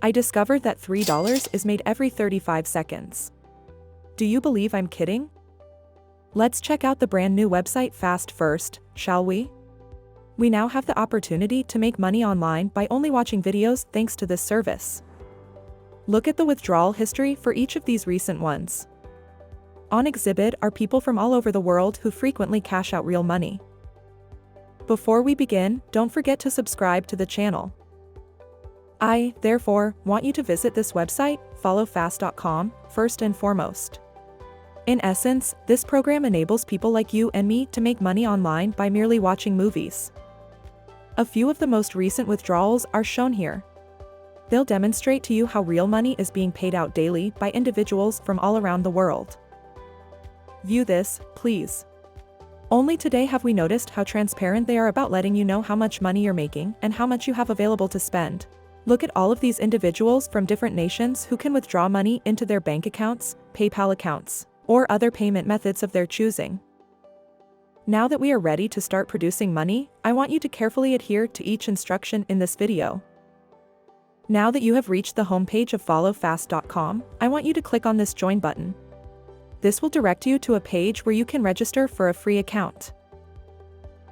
I discovered that $3 is made every 35 seconds. Do you believe I'm kidding? Let's check out the brand new website fast first, shall we? We now have the opportunity to make money online by only watching videos thanks to this service. Look at the withdrawal history for each of these recent ones. On exhibit are people from all over the world who frequently cash out real money. Before we begin, don't forget to subscribe to the channel. I, therefore, want you to visit this website, followfast.com, first and foremost. In essence, this program enables people like you and me to make money online by merely watching movies. A few of the most recent withdrawals are shown here. They'll demonstrate to you how real money is being paid out daily by individuals from all around the world. View this, please. Only today have we noticed how transparent they are about letting you know how much money you're making and how much you have available to spend. Look at all of these individuals from different nations who can withdraw money into their bank accounts, PayPal accounts, or other payment methods of their choosing. Now that we are ready to start producing money, I want you to carefully adhere to each instruction in this video. Now that you have reached the homepage of followfast.com, I want you to click on this Join button. This will direct you to a page where you can register for a free account.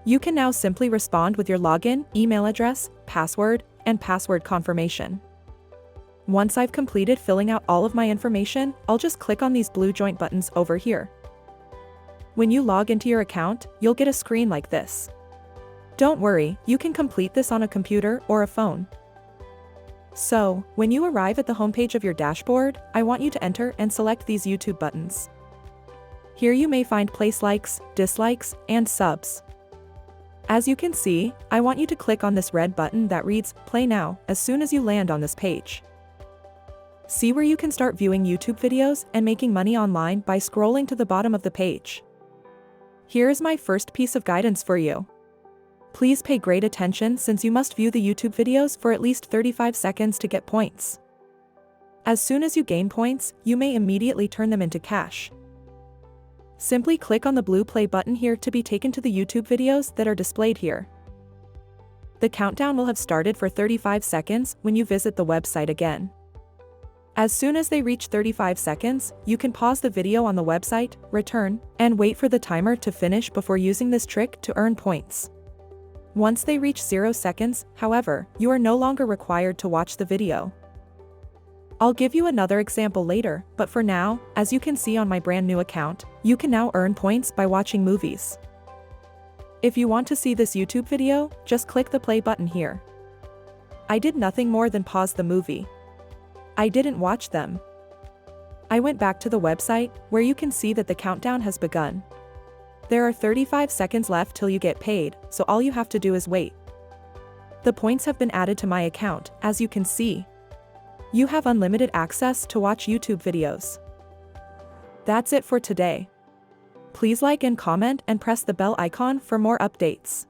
You can now simply respond with your login, email address, password, and password confirmation. Once I've completed filling out all of my information, I'll just click on these blue Join buttons over here. When you log into your account, you'll get a screen like this. Don't worry, you can complete this on a computer or a phone. So, when you arrive at the homepage of your dashboard, I want you to enter and select these YouTube buttons. Here you may find place likes, dislikes, and subs. As you can see, I want you to click on this red button that reads, Play Now, as soon as you land on this page. See where you can start viewing YouTube videos and making money online by scrolling to the bottom of the page. Here is my first piece of guidance for you. Please pay great attention since you must view the YouTube videos for at least 35 seconds to get points. As soon as you gain points, you may immediately turn them into cash. Simply click on the blue play button here to be taken to the YouTube videos that are displayed here. The countdown will have started for 35 seconds when you visit the website again. As soon as they reach 35 seconds, you can pause the video on the website, return, and wait for the timer to finish before using this trick to earn points. Once they reach 0 seconds, however, you are no longer required to watch the video. I'll give you another example later, but for now, as you can see on my brand new account, you can now earn points by watching movies. If you want to see this YouTube video, just click the play button here. I did nothing more than pause the movie. I didn't watch them. I went back to the website, where you can see that the countdown has begun. There are 35 seconds left till you get paid, so all you have to do is wait. The points have been added to my account, as you can see. You have unlimited access to watch YouTube videos. That's it for today. Please like and comment and press the bell icon for more updates.